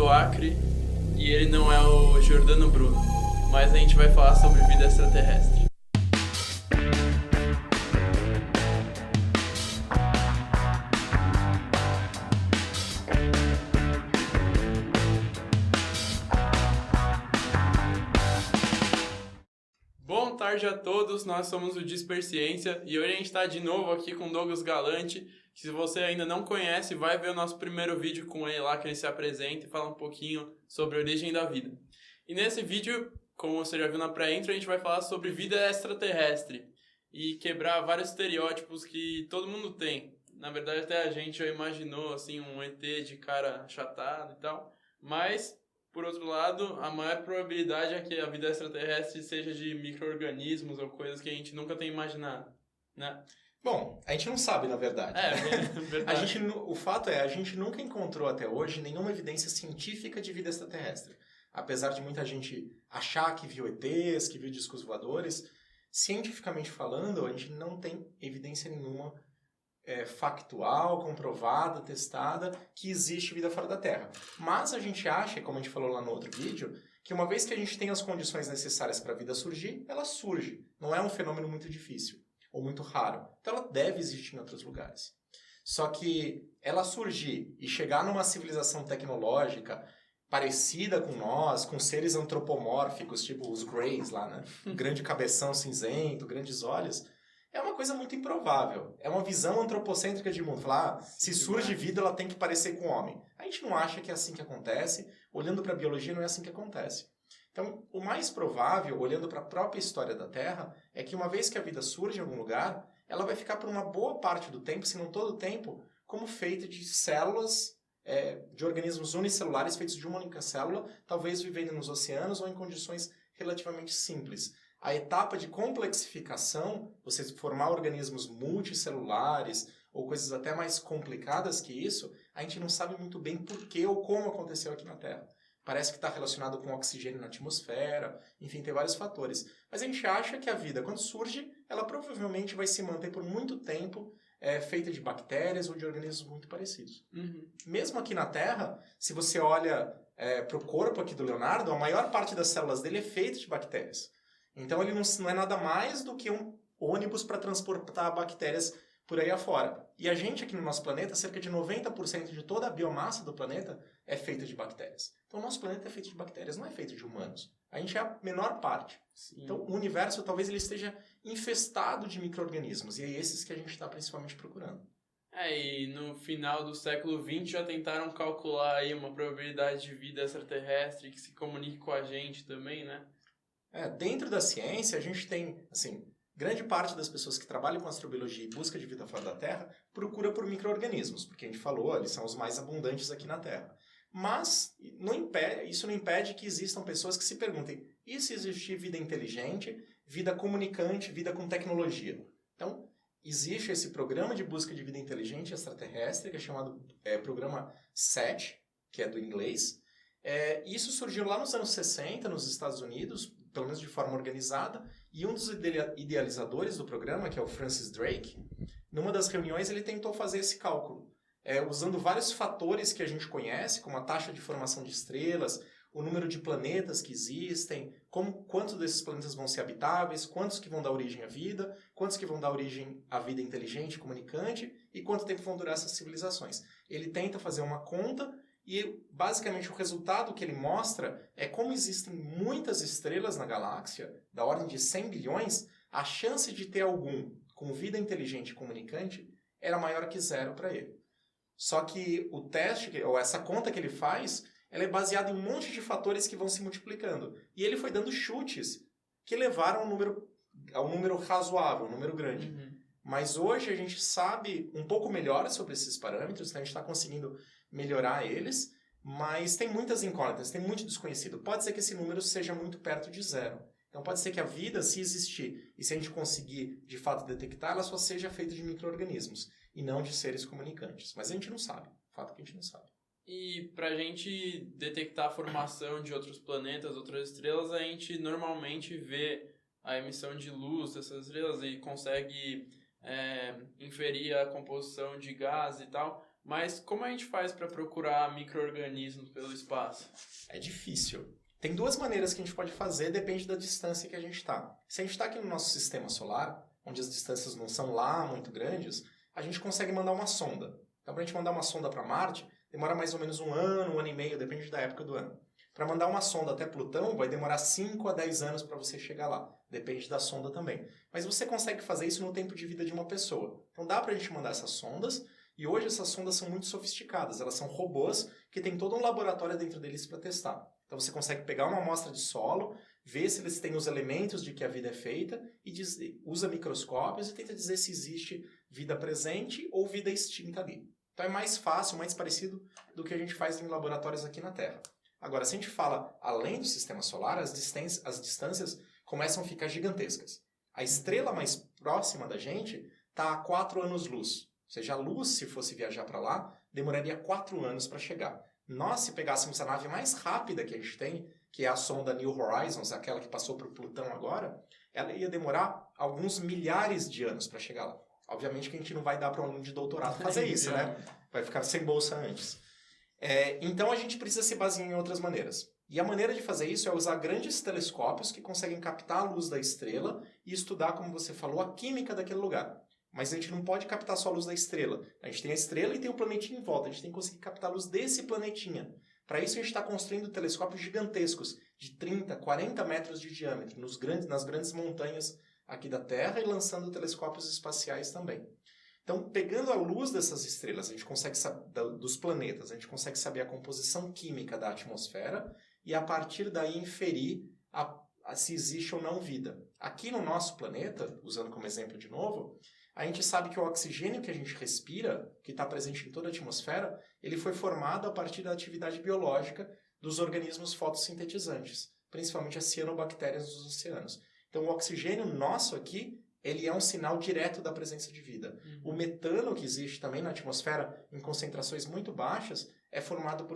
do Acre e ele não é o Jordano Bruno, mas a gente vai falar sobre vida extraterrestre. Boa tarde a todos, nós somos o Disperciência e hoje a gente está de novo aqui com o Douglas Galante, que se você ainda não conhece, vai ver o nosso primeiro vídeo com ele lá, que ele se apresenta e fala um pouquinho sobre a origem da vida. E nesse vídeo, como você já viu na pré-intro, a gente vai falar sobre vida extraterrestre e quebrar vários estereótipos que todo mundo tem. Na verdade, até a gente já imaginou assim, um ET de cara achatado e tal, mas... Por outro lado, a maior probabilidade é que a vida extraterrestre seja de micro-organismos ou coisas que a gente nunca tem imaginado, né? Bom, a gente não sabe, na verdade. Verdade. O fato é, a gente nunca encontrou até hoje nenhuma evidência científica de vida extraterrestre. Apesar de muita gente achar que viu ETs, que viu discos voadores, cientificamente falando, a gente não tem evidência nenhuma factual, comprovada, testada, que existe vida fora da Terra. Mas a gente acha, como a gente falou lá no outro vídeo, que uma vez que a gente tem as condições necessárias para a vida surgir, ela surge. Não é um fenômeno muito difícil ou muito raro. Então ela deve existir em outros lugares. Só que ela surgir e chegar numa civilização tecnológica parecida com nós, com seres antropomórficos, tipo os Greys lá, né? Grande cabeção cinzento, grandes olhos... é uma coisa muito improvável. É uma visão antropocêntrica de mundo. Falar, se surge vida, ela tem que parecer com o homem. A gente não acha que é assim que acontece. Olhando para a biologia, não é assim que acontece. Então, o mais provável, olhando para a própria história da Terra, é que uma vez que a vida surge em algum lugar, ela vai ficar por uma boa parte do tempo, se não todo o tempo, como feita de células, de organismos unicelulares feitos de uma única célula, talvez vivendo nos oceanos ou em condições relativamente simples. A etapa de complexificação, você formar organismos multicelulares ou coisas até mais complicadas que isso, a gente não sabe muito bem por que ou como aconteceu aqui na Terra. Parece que está relacionado com oxigênio na atmosfera, enfim, tem vários fatores. Mas a gente acha que a vida, quando surge, ela provavelmente vai se manter por muito tempo feita de bactérias ou de organismos muito parecidos. Uhum. Mesmo aqui na Terra, se você olha para o corpo aqui do Leonardo, a maior parte das células dele é feita de bactérias. Então ele não é nada mais do que um ônibus para transportar bactérias por aí afora. E a gente aqui no nosso planeta, cerca de 90% de toda a biomassa do planeta é feita de bactérias. Então o nosso planeta é feito de bactérias, não é feito de humanos. A gente é a menor parte. Sim. Então o universo talvez ele esteja infestado de micro-organismos. E é esses que a gente está principalmente procurando. E no final do século XX já tentaram calcular aí uma probabilidade de vida extraterrestre que se comunique com a gente também, né? Dentro da ciência, a gente tem, assim, grande parte das pessoas que trabalham com astrobiologia e busca de vida fora da Terra procura por micro-organismos, porque a gente falou, eles são os mais abundantes aqui na Terra. Mas isso não impede que existam pessoas que se perguntem, e se existir vida inteligente, vida comunicante, vida com tecnologia? Então, existe esse programa de busca de vida inteligente extraterrestre, que é chamado Programa SET, que é do inglês. Isso surgiu lá nos anos 60, nos Estados Unidos, pelo menos de forma organizada, e um dos idealizadores do programa, que é o Francis Drake, numa das reuniões ele tentou fazer esse cálculo, usando vários fatores que a gente conhece, como a taxa de formação de estrelas, o número de planetas que existem, quantos desses planetas vão ser habitáveis, quantos que vão dar origem à vida, quantos que vão dar origem à vida inteligente, comunicante, e quanto tempo vão durar essas civilizações. Ele tenta fazer uma conta. E, basicamente, o resultado que ele mostra é como existem muitas estrelas na galáxia, da ordem de 100 bilhões, a chance de ter algum com vida inteligente e comunicante era maior que zero para ele. Só que o teste, ou essa conta que ele faz, ela é baseada em um monte de fatores que vão se multiplicando. E ele foi dando chutes que levaram a um número razoável, um número grande. Uhum. Mas hoje a gente sabe um pouco melhor sobre esses parâmetros, então a gente está conseguindo melhorar eles, mas tem muitas incógnitas, tem muito desconhecido. Pode ser que esse número seja muito perto de zero. Então pode ser que a vida, se existir, e se a gente conseguir de fato detectar, ela só seja feita de micro-organismos, e não de seres comunicantes. Mas a gente não sabe, o fato é que a gente não sabe. E para a gente detectar a formação de outros planetas, outras estrelas, a gente normalmente vê a emissão de luz dessas estrelas e consegue inferir a composição de gás e tal. Mas como a gente faz para procurar micro-organismos pelo espaço? É difícil. Tem duas maneiras que a gente pode fazer, depende da distância que a gente está. Se a gente está aqui no nosso sistema solar, onde as distâncias não são lá muito grandes, a gente consegue mandar uma sonda. Então, para a gente mandar uma sonda para Marte, demora mais ou menos um ano e meio, depende da época do ano. Para mandar uma sonda até Plutão, vai demorar 5 a 10 anos para você chegar lá. Depende da sonda também. Mas você consegue fazer isso no tempo de vida de uma pessoa. Então, dá para a gente mandar essas sondas, e hoje essas sondas são muito sofisticadas. Elas são robôs que tem todo um laboratório dentro deles para testar. Então você consegue pegar uma amostra de solo, ver se eles têm os elementos de que a vida é feita e usa microscópios e tenta dizer se existe vida presente ou vida extinta ali. Então é mais fácil, mais parecido do que a gente faz em laboratórios aqui na Terra. Agora, se a gente fala além do sistema solar, as distâncias começam a ficar gigantescas. A estrela mais próxima da gente está a 4 anos-luz. Ou seja, a luz, se fosse viajar para lá, demoraria 4 anos para chegar. Nós, se pegássemos a nave mais rápida que a gente tem, que é a sonda New Horizons, aquela que passou por Plutão agora, ela ia demorar alguns milhares de anos para chegar lá. Obviamente que a gente não vai dar para um aluno de doutorado fazer isso, né? Vai ficar sem bolsa antes. Então a gente precisa se basear em outras maneiras. E a maneira de fazer isso é usar grandes telescópios que conseguem captar a luz da estrela e estudar, como você falou, a química daquele lugar. Mas a gente não pode captar só a luz da estrela. A gente tem a estrela e tem o planetinho em volta. A gente tem que conseguir captar a luz desse planetinha. Para isso, a gente está construindo telescópios gigantescos, de 30, 40 metros de diâmetro, nas grandes montanhas aqui da Terra e lançando telescópios espaciais também. Então, pegando a luz dessas estrelas, a gente consegue dos planetas, a gente consegue saber a composição química da atmosfera e, a partir daí, inferir se existe ou não vida. Aqui no nosso planeta, usando como exemplo de novo, a gente sabe que o oxigênio que a gente respira, que está presente em toda a atmosfera, ele foi formado a partir da atividade biológica dos organismos fotossintetizantes, principalmente as cianobactérias dos oceanos. Então, o oxigênio nosso aqui, ele é um sinal direto da presença de vida. O metano, que existe também na atmosfera em concentrações muito baixas, é formado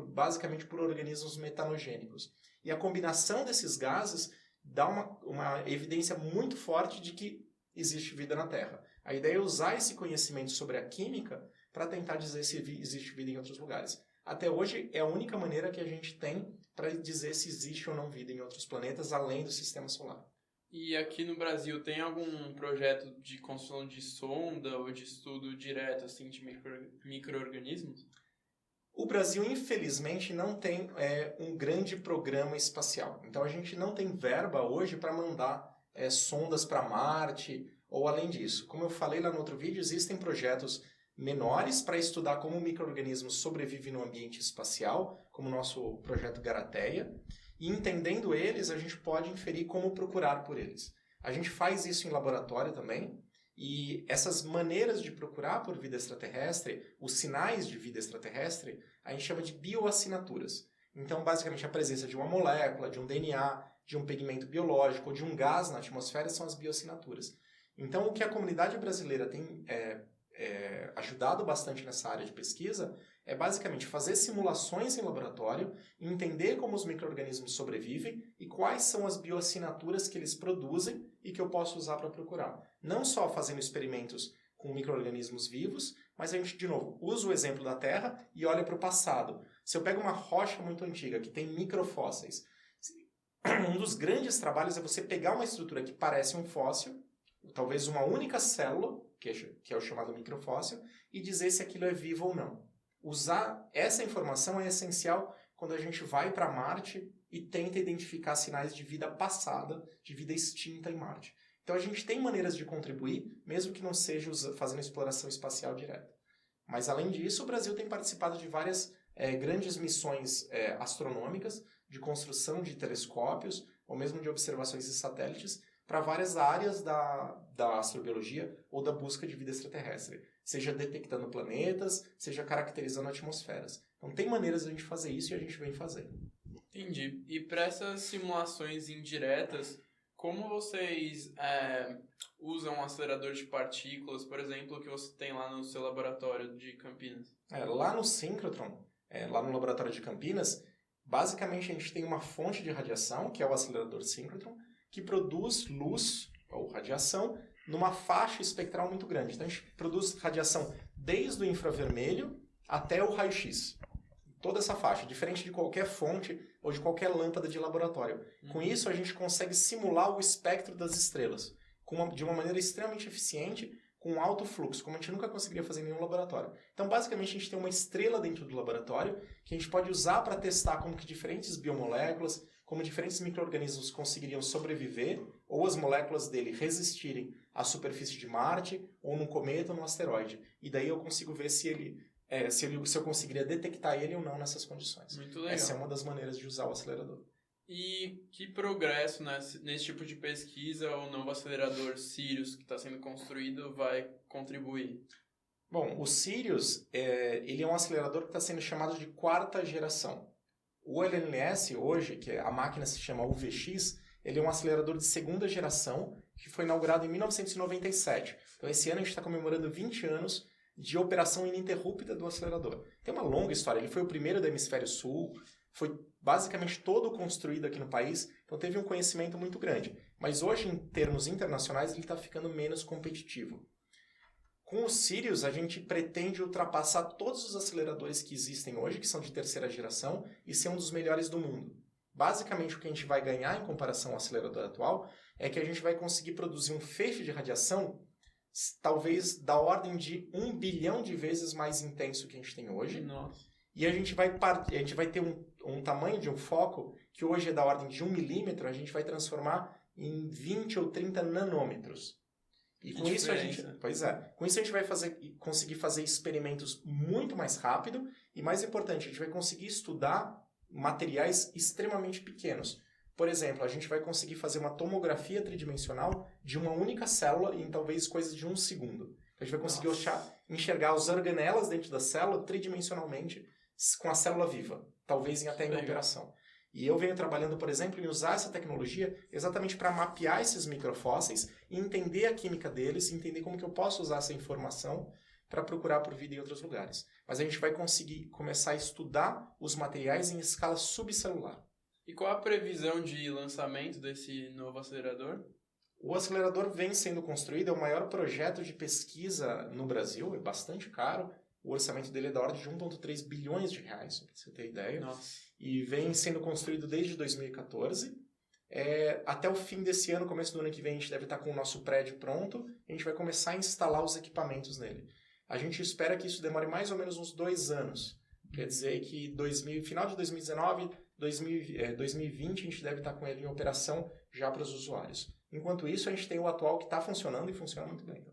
basicamente por organismos metanogênicos. E a combinação desses gases dá uma evidência muito forte de que existe vida na Terra. A ideia é usar esse conhecimento sobre a química para tentar dizer se existe vida em outros lugares. Até hoje é a única maneira que a gente tem para dizer se existe ou não vida em outros planetas além do sistema solar. E aqui no Brasil tem algum projeto de construção de sonda ou de estudo direto assim, de micro-organismos? O Brasil, infelizmente, não tem um grande programa espacial. Então a gente não tem verba hoje para mandar sondas para Marte ou além disso. Como eu falei lá no outro vídeo, existem projetos menores para estudar como micro-organismos sobrevivem no ambiente espacial, como o nosso projeto Garateia, e entendendo eles, a gente pode inferir como procurar por eles. A gente faz isso em laboratório também, e essas maneiras de procurar por vida extraterrestre, os sinais de vida extraterrestre, a gente chama de bioassinaturas. Então, basicamente, a presença de uma molécula, de um DNA, de um pigmento biológico ou de um gás na atmosfera são as bioassinaturas. Então, o que a comunidade brasileira tem ajudado bastante nessa área de pesquisa é basicamente fazer simulações em laboratório, entender como os micro-organismos sobrevivem e quais são as bioassinaturas que eles produzem e que eu posso usar para procurar. Não só fazendo experimentos com micro-organismos vivos, mas a gente, de novo, usa o exemplo da Terra e olha para o passado. Se eu pego uma rocha muito antiga que tem microfósseis, um dos grandes trabalhos é você pegar uma estrutura que parece um fóssil, talvez uma única célula, que é o chamado microfóssil, e dizer se aquilo é vivo ou não. Usar essa informação é essencial quando a gente vai para Marte e tenta identificar sinais de vida passada, de vida extinta em Marte. Então a gente tem maneiras de contribuir, mesmo que não seja fazendo exploração espacial direta. Mas além disso, o Brasil tem participado de várias grandes missões astronômicas, de construção de telescópios, ou mesmo de observações de satélites, para várias áreas da astrobiologia ou da busca de vida extraterrestre. Seja detectando planetas, seja caracterizando atmosferas. Então tem maneiras de a gente fazer isso e a gente vem fazendo. Entendi. E para essas simulações indiretas, como vocês usam um acelerador de partículas, por exemplo, que você tem lá no seu laboratório de Campinas? Lá no síncrotron, lá no laboratório de Campinas, basicamente a gente tem uma fonte de radiação, que é o acelerador síncrotron, que produz luz, ou radiação, numa faixa espectral muito grande. Então a gente produz radiação desde o infravermelho até o raio-x. Toda essa faixa, diferente de qualquer fonte ou de qualquer lâmpada de laboratório. Com isso, a gente consegue simular o espectro das estrelas de uma maneira extremamente eficiente, com alto fluxo, como a gente nunca conseguiria fazer em nenhum laboratório. Então, basicamente, a gente tem uma estrela dentro do laboratório que a gente pode usar para testar como que diferentes biomoléculas, como diferentes micro-organismos conseguiriam sobreviver, ou as moléculas dele resistirem à superfície de Marte, ou num cometa ou num asteroide. E daí eu consigo ver se eu conseguiria detectar ele ou não nessas condições. Muito legal. Essa é uma das maneiras de usar o acelerador. E que progresso nesse tipo de pesquisa o novo acelerador Sirius que está sendo construído vai contribuir? Bom, o Sirius ele é um acelerador que está sendo chamado de quarta geração. O LNS hoje, que a máquina se chama UVX, ele é um acelerador de segunda geração que foi inaugurado em 1997. Então esse ano a gente está comemorando 20 anos de operação ininterrupta do acelerador. Tem uma longa história, ele foi o primeiro do hemisfério sul, foi basicamente todo construído aqui no país, então teve um conhecimento muito grande. Mas hoje, em termos internacionais, ele está ficando menos competitivo. Com o Sirius, a gente pretende ultrapassar todos os aceleradores que existem hoje, que são de terceira geração, e ser um dos melhores do mundo. Basicamente, o que a gente vai ganhar em comparação ao acelerador atual é que a gente vai conseguir produzir um feixe de radiação talvez da ordem de 1 bilhão de vezes mais intenso que a gente tem hoje. Nossa. E a gente vai ter um tamanho de um foco que hoje é da ordem de 1 milímetro, a gente vai transformar em 20 ou 30 nanômetros. E com isso com isso a gente vai conseguir fazer experimentos muito mais rápido e, mais importante, a gente vai conseguir estudar materiais extremamente pequenos. Por exemplo, a gente vai conseguir fazer uma tomografia tridimensional de uma única célula em talvez coisas de 1 segundo. A gente vai conseguir enxergar as organelas dentro da célula tridimensionalmente com a célula viva, talvez até em operação. E eu venho trabalhando, por exemplo, em usar essa tecnologia exatamente para mapear esses microfósseis e entender a química deles, entender como que eu posso usar essa informação para procurar por vida em outros lugares. Mas a gente vai conseguir começar a estudar os materiais em escala subcelular. E qual a previsão de lançamento desse novo acelerador? O acelerador vem sendo construído, é o maior projeto de pesquisa no Brasil, é bastante caro. O orçamento dele é da ordem de 1,3 bilhões de reais, para você ter ideia. Nossa. E vem sendo construído desde 2014. Até o fim desse ano, começo do ano que vem, a gente deve estar com o nosso prédio pronto. A gente vai começar a instalar os equipamentos nele. A gente espera que isso demore mais ou menos uns 2 anos. Quer dizer que final de 2019, 2020, a gente deve estar com ele em operação já para os usuários. Enquanto isso, a gente tem o atual que está funcionando e funciona muito bem.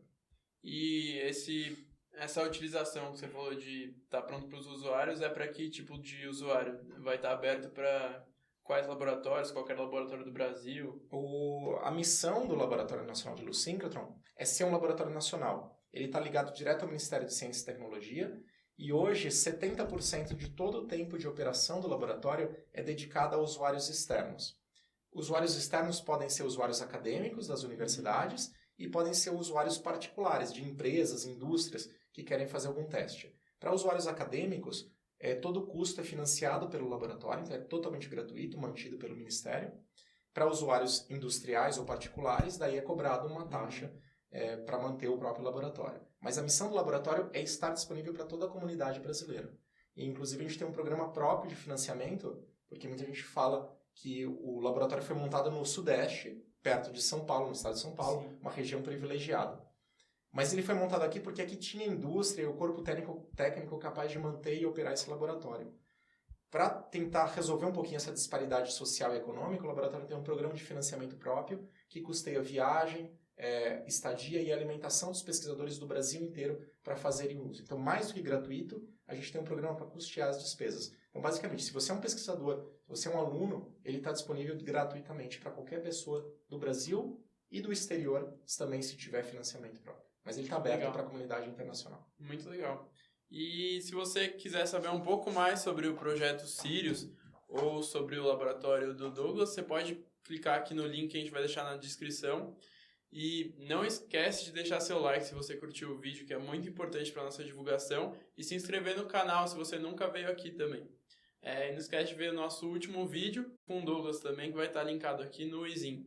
E essa utilização que você falou de estar pronto para os usuários é para que tipo de usuário? Vai estar aberto para quais laboratórios, qualquer laboratório do Brasil? A missão do Laboratório Nacional de Luz Síncrotron é ser um laboratório nacional. Ele está ligado direto ao Ministério de Ciência e Tecnologia e hoje 70% de todo o tempo de operação do laboratório é dedicado a usuários externos. Usuários externos podem ser usuários acadêmicos das universidades e podem ser usuários particulares, de empresas, indústrias, que querem fazer algum teste. Para usuários acadêmicos, todo o custo é financiado pelo laboratório, então é totalmente gratuito, mantido pelo Ministério. Para usuários industriais ou particulares, daí é cobrado uma taxa para manter o próprio laboratório. Mas a missão do laboratório é estar disponível para toda a comunidade brasileira. E, inclusive, a gente tem um programa próprio de financiamento, porque muita gente fala que o laboratório foi montado no Sudeste, perto de São Paulo, no estado de São Paulo, sim, uma região privilegiada. Mas ele foi montado aqui porque aqui tinha indústria e o corpo técnico capaz de manter e operar esse laboratório. Para tentar resolver um pouquinho essa disparidade social e econômica, o laboratório tem um programa de financiamento próprio que custeia viagem, estadia e alimentação dos pesquisadores do Brasil inteiro para fazerem uso. Então, mais do que gratuito, a gente tem um programa para custear as despesas. Então, basicamente, se você é um pesquisador, se você é um aluno, ele está disponível gratuitamente para qualquer pessoa do Brasil e do exterior, também se tiver financiamento próprio. Mas ele está aberto para a comunidade internacional. Muito legal. E se você quiser saber um pouco mais sobre o projeto Sirius ou sobre o laboratório do Douglas, você pode clicar aqui no link que a gente vai deixar na descrição. E não esquece de deixar seu like se você curtiu o vídeo, que é muito importante para a nossa divulgação, e se inscrever no canal se você nunca veio aqui também. E não esquece de ver o nosso último vídeo com o Douglas também, que vai estar linkado aqui no izinho.